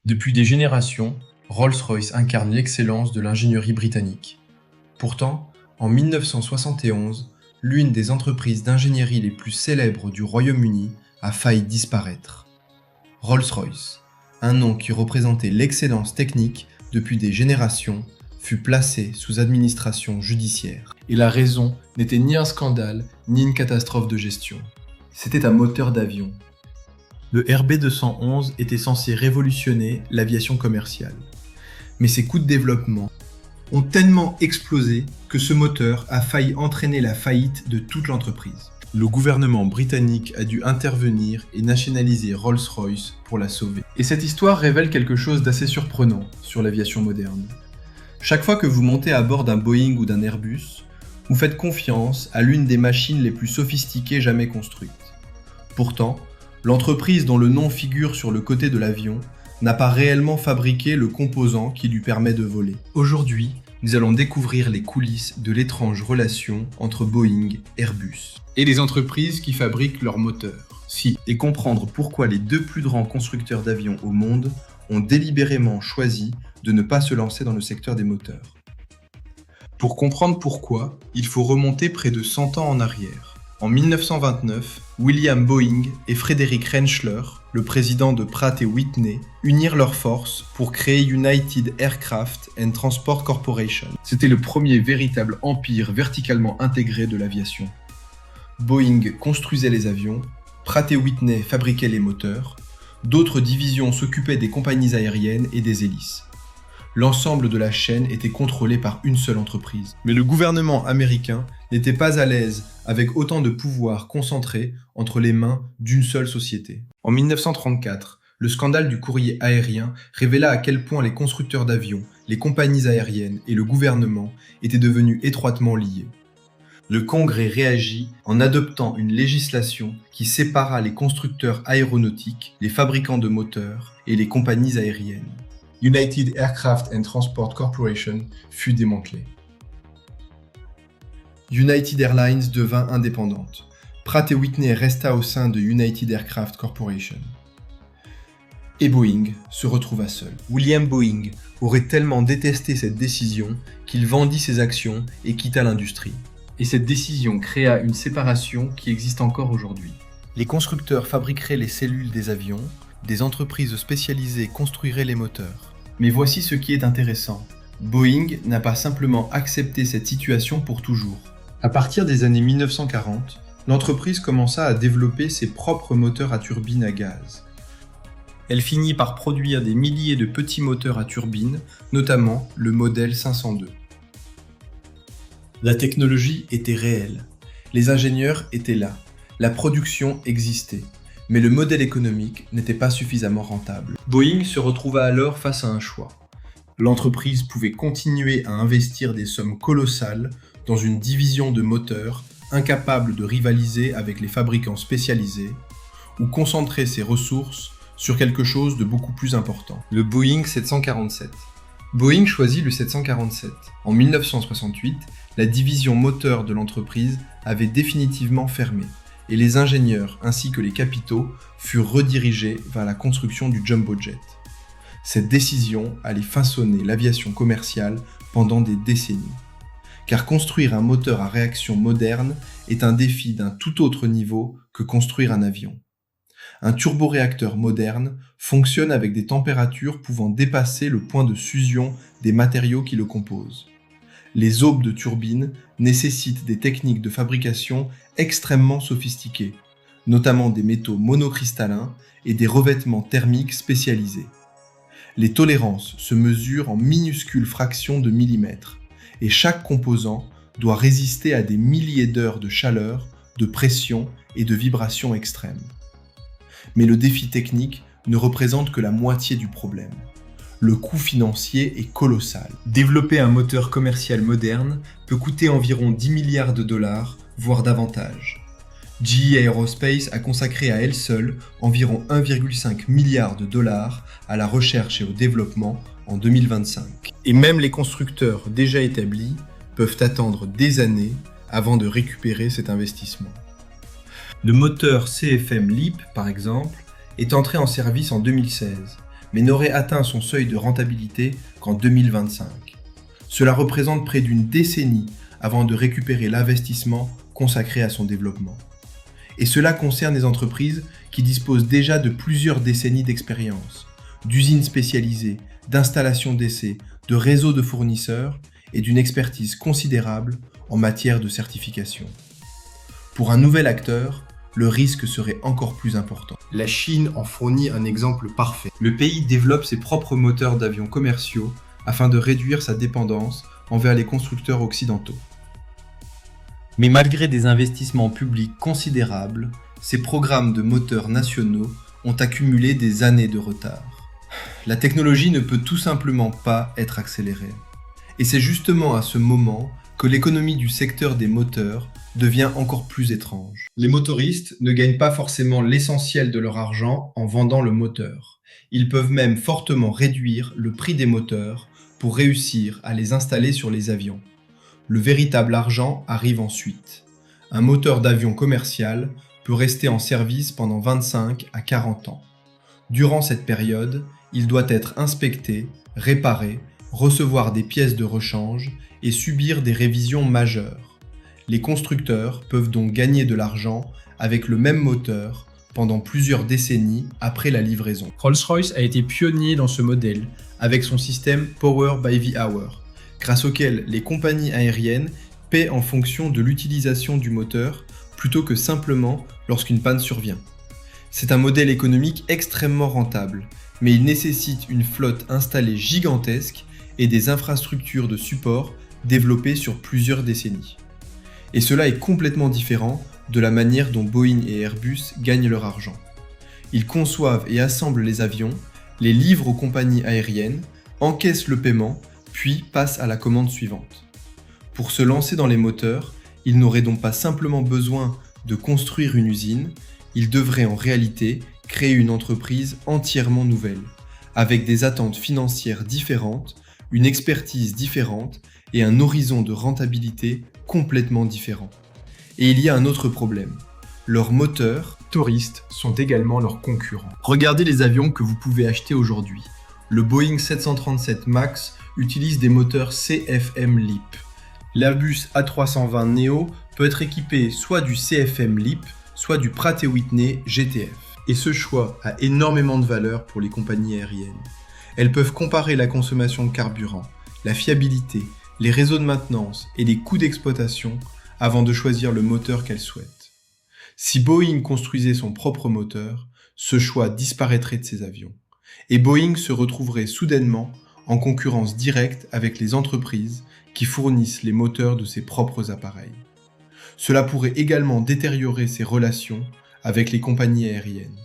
Depuis des générations, Rolls-Royce incarne l'excellence de l'ingénierie britannique. Pourtant, en 1971, l'une des entreprises d'ingénierie les plus célèbres du Royaume-Uni a failli disparaître. Rolls-Royce, un nom qui représentait l'excellence technique depuis des générations, fut placé sous administration judiciaire. Et la raison n'était ni un scandale, ni une catastrophe de gestion. C'était un moteur d'avion. Le RB211 était censé révolutionner l'aviation commerciale. Mais ses coûts de développement ont tellement explosé que ce moteur a failli entraîner la faillite de toute l'entreprise. Le gouvernement britannique a dû intervenir et nationaliser Rolls-Royce pour la sauver. Et cette histoire révèle quelque chose d'assez surprenant sur l'aviation moderne. Chaque fois que vous montez à bord d'un Boeing ou d'un Airbus, vous faites confiance à l'une des machines les plus sophistiquées jamais construites. Pourtant, l'entreprise dont le nom figure sur le côté de l'avion n'a pas réellement fabriqué le composant qui lui permet de voler. Aujourd'hui, nous allons découvrir les coulisses de l'étrange relation entre Boeing, Airbus et les entreprises qui fabriquent leurs moteurs. Et comprendre pourquoi les deux plus grands constructeurs d'avions au monde ont délibérément choisi de ne pas se lancer dans le secteur des moteurs. Pour comprendre pourquoi, il faut remonter près de 100 ans en arrière. En 1929, William Boeing et Frederick Rentschler, le président de Pratt & Whitney, unirent leurs forces pour créer United Aircraft and Transport Corporation. C'était le premier véritable empire verticalement intégré de l'aviation. Boeing construisait les avions, Pratt & Whitney fabriquait les moteurs, d'autres divisions s'occupaient des compagnies aériennes et des hélices. L'ensemble de la chaîne était contrôlé par une seule entreprise. Mais le gouvernement américain n'était pas à l'aise avec autant de pouvoir concentré entre les mains d'une seule société. En 1934, le scandale du courrier aérien révéla à quel point les constructeurs d'avions, les compagnies aériennes et le gouvernement étaient devenus étroitement liés. Le Congrès réagit en adoptant une législation qui sépara les constructeurs aéronautiques, les fabricants de moteurs et les compagnies aériennes. United Aircraft and Transport Corporation fut démantelée. United Airlines devint indépendante. Pratt & Whitney resta au sein de United Aircraft Corporation. Et Boeing se retrouva seul. William Boeing aurait tellement détesté cette décision qu'il vendit ses actions et quitta l'industrie. Et cette décision créa une séparation qui existe encore aujourd'hui. Les constructeurs fabriqueraient les cellules des avions, des entreprises spécialisées construiraient les moteurs. Mais voici ce qui est intéressant. Boeing n'a pas simplement accepté cette situation pour toujours. À partir des années 1940, l'entreprise commença à développer ses propres moteurs à turbine à gaz. Elle finit par produire des milliers de petits moteurs à turbine, notamment le modèle 502. La technologie était réelle. Les ingénieurs étaient là. La production existait. Mais le modèle économique n'était pas suffisamment rentable. Boeing se retrouva alors face à un choix. L'entreprise pouvait continuer à investir des sommes colossales dans une division de moteurs incapable de rivaliser avec les fabricants spécialisés, ou concentrer ses ressources sur quelque chose de beaucoup plus important. Le Boeing 747. Boeing choisit le 747. En 1968, la division moteur de l'entreprise avait définitivement fermé. Et les ingénieurs ainsi que les capitaux furent redirigés vers la construction du jumbo jet. Cette décision allait façonner l'aviation commerciale pendant des décennies. Car construire un moteur à réaction moderne est un défi d'un tout autre niveau que construire un avion. Un turboréacteur moderne fonctionne avec des températures pouvant dépasser le point de fusion des matériaux qui le composent. Les aubes de turbine nécessitent des techniques de fabrication extrêmement sophistiquées, notamment des métaux monocristallins et des revêtements thermiques spécialisés. Les tolérances se mesurent en minuscules fractions de millimètres, et chaque composant doit résister à des milliers d'heures de chaleur, de pression et de vibrations extrêmes. Mais le défi technique ne représente que la moitié du problème. Le coût financier est colossal. Développer un moteur commercial moderne peut coûter environ 10 milliards de dollars, voire davantage. GE Aerospace a consacré à elle seule environ 1,5 milliard de dollars à la recherche et au développement en 2025. Et même les constructeurs déjà établis peuvent attendre des années avant de récupérer cet investissement. Le moteur CFM LEAP, par exemple, est entré en service en 2016, mais n'aurait atteint son seuil de rentabilité qu'en 2025. Cela représente près d'une décennie avant de récupérer l'investissement consacré à son développement. Et cela concerne les entreprises qui disposent déjà de plusieurs décennies d'expérience, d'usines spécialisées, d'installations d'essais, de réseaux de fournisseurs et d'une expertise considérable en matière de certification. Pour un nouvel acteur, le risque serait encore plus important. La Chine en fournit un exemple parfait. Le pays développe ses propres moteurs d'avions commerciaux afin de réduire sa dépendance envers les constructeurs occidentaux. Mais malgré des investissements publics considérables, ces programmes de moteurs nationaux ont accumulé des années de retard. La technologie ne peut tout simplement pas être accélérée. Et c'est justement à ce moment que l'économie du secteur des moteurs devient encore plus étrange. Les motoristes ne gagnent pas forcément l'essentiel de leur argent en vendant le moteur. Ils peuvent même fortement réduire le prix des moteurs pour réussir à les installer sur les avions. Le véritable argent arrive ensuite. Un moteur d'avion commercial peut rester en service pendant 25 à 40 ans. Durant cette période, il doit être inspecté, réparé, recevoir des pièces de rechange et subir des révisions majeures. Les constructeurs peuvent donc gagner de l'argent avec le même moteur pendant plusieurs décennies après la livraison. Rolls-Royce a été pionnier dans ce modèle avec son système Power by the Hour, grâce auquel les compagnies aériennes paient en fonction de l'utilisation du moteur plutôt que simplement lorsqu'une panne survient. C'est un modèle économique extrêmement rentable, mais il nécessite une flotte installée gigantesque et des infrastructures de support développées sur plusieurs décennies. Et cela est complètement différent de la manière dont Boeing et Airbus gagnent leur argent. Ils conçoivent et assemblent les avions, les livrent aux compagnies aériennes, encaissent le paiement, puis passent à la commande suivante. Pour se lancer dans les moteurs, ils n'auraient donc pas simplement besoin de construire une usine, ils devraient en réalité créer une entreprise entièrement nouvelle, avec des attentes financières différentes, une expertise différente et un horizon de rentabilité complètement différent. Et il y a un autre problème. Leurs moteurs, touristes, sont également leurs concurrents. Regardez les avions que vous pouvez acheter aujourd'hui. Le Boeing 737 MAX utilise des moteurs CFM LEAP. L'Airbus A320neo peut être équipé soit du CFM LEAP, soit du Pratt & Whitney GTF. Et ce choix a énormément de valeur pour les compagnies aériennes. Elles peuvent comparer la consommation de carburant, la fiabilité, les réseaux de maintenance et les coûts d'exploitation avant de choisir le moteur qu'elles souhaitent. Si Boeing construisait son propre moteur, ce choix disparaîtrait de ses avions. Et Boeing se retrouverait soudainement en concurrence directe avec les entreprises qui fournissent les moteurs de ses propres appareils. Cela pourrait également détériorer ses relations avec les compagnies aériennes.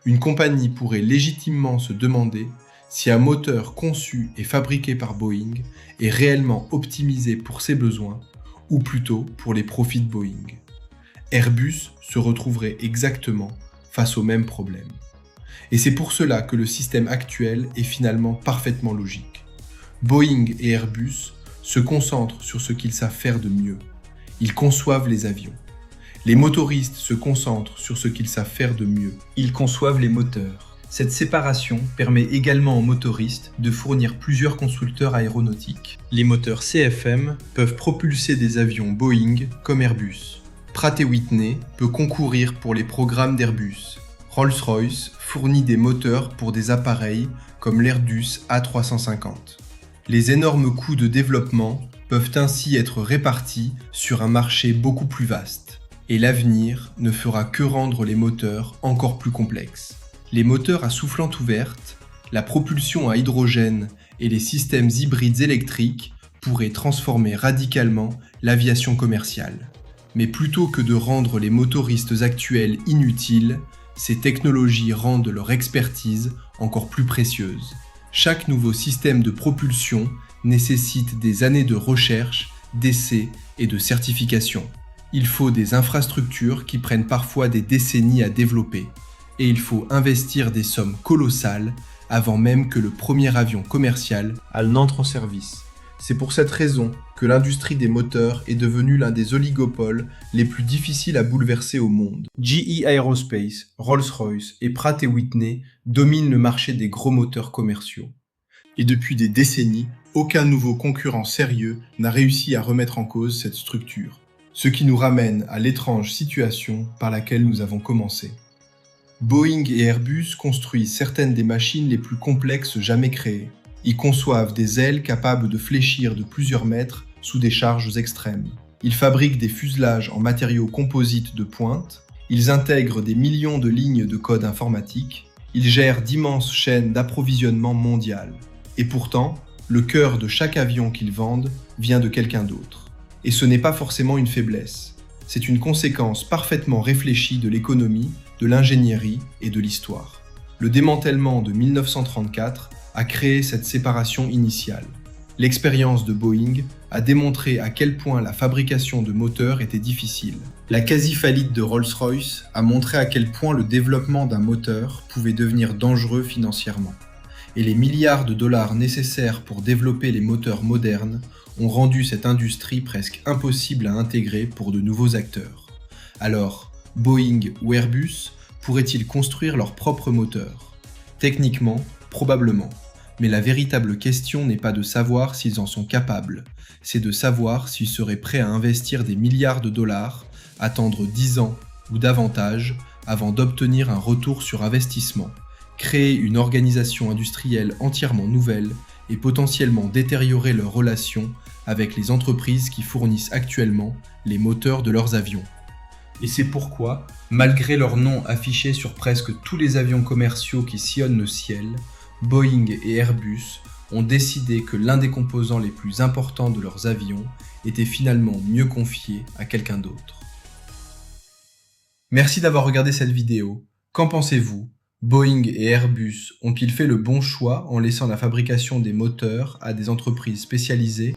Une compagnie pourrait légitimement se demander si un moteur conçu et fabriqué par Boeing est réellement optimisé pour ses besoins ou plutôt pour les profits de Boeing. Airbus se retrouverait exactement face au même problème. Et c'est pour cela que le système actuel est finalement parfaitement logique. Boeing et Airbus se concentrent sur ce qu'ils savent faire de mieux. Ils conçoivent les avions. Les motoristes se concentrent sur ce qu'ils savent faire de mieux. Ils conçoivent les moteurs. Cette séparation permet également aux motoristes de fournir plusieurs constructeurs aéronautiques. Les moteurs CFM peuvent propulser des avions Boeing comme Airbus. Pratt & Whitney peut concourir pour les programmes d'Airbus. Rolls-Royce fournit des moteurs pour des appareils comme l'Airbus A350. Les énormes coûts de développement peuvent ainsi être répartis sur un marché beaucoup plus vaste. Et l'avenir ne fera que rendre les moteurs encore plus complexes. Les moteurs à soufflante ouverte, la propulsion à hydrogène et les systèmes hybrides électriques pourraient transformer radicalement l'aviation commerciale. Mais plutôt que de rendre les motoristes actuels inutiles, ces technologies rendent leur expertise encore plus précieuse. Chaque nouveau système de propulsion nécessite des années de recherche, d'essais et de certification. Il faut des infrastructures qui prennent parfois des décennies à développer. Et il faut investir des sommes colossales avant même que le premier avion commercial n'entre en service. C'est pour cette raison que l'industrie des moteurs est devenue l'un des oligopoles les plus difficiles à bouleverser au monde. GE Aerospace, Rolls-Royce et Pratt & Whitney dominent le marché des gros moteurs commerciaux. Et depuis des décennies, aucun nouveau concurrent sérieux n'a réussi à remettre en cause cette structure. Ce qui nous ramène à l'étrange situation par laquelle nous avons commencé. Boeing et Airbus construisent certaines des machines les plus complexes jamais créées. Ils conçoivent des ailes capables de fléchir de plusieurs mètres sous des charges extrêmes. Ils fabriquent des fuselages en matériaux composites de pointe. Ils intègrent des millions de lignes de code informatique. Ils gèrent d'immenses chaînes d'approvisionnement mondiales. Et pourtant, le cœur de chaque avion qu'ils vendent vient de quelqu'un d'autre. Et ce n'est pas forcément une faiblesse. C'est une conséquence parfaitement réfléchie de l'économie, de l'ingénierie et de l'histoire. Le démantèlement de 1934 a créé cette séparation initiale. L'expérience de Boeing a démontré à quel point la fabrication de moteurs était difficile. La quasi-faillite de Rolls-Royce a montré à quel point le développement d'un moteur pouvait devenir dangereux financièrement. Et les milliards de dollars nécessaires pour développer les moteurs modernes ont rendu cette industrie presque impossible à intégrer pour de nouveaux acteurs. Alors, Boeing ou Airbus pourraient-ils construire leurs propres moteurs ? Techniquement, probablement. Mais la véritable question n'est pas de savoir s'ils en sont capables, c'est de savoir s'ils seraient prêts à investir des milliards de dollars, attendre 10 ans ou davantage avant d'obtenir un retour sur investissement, créer une organisation industrielle entièrement nouvelle et potentiellement détériorer leurs relations avec les entreprises qui fournissent actuellement les moteurs de leurs avions. Et c'est pourquoi, malgré leur nom affiché sur presque tous les avions commerciaux qui sillonnent le ciel, Boeing et Airbus ont décidé que l'un des composants les plus importants de leurs avions était finalement mieux confié à quelqu'un d'autre. Merci d'avoir regardé cette vidéo. Qu'en pensez-vous ? Boeing et Airbus ont-ils fait le bon choix en laissant la fabrication des moteurs à des entreprises spécialisées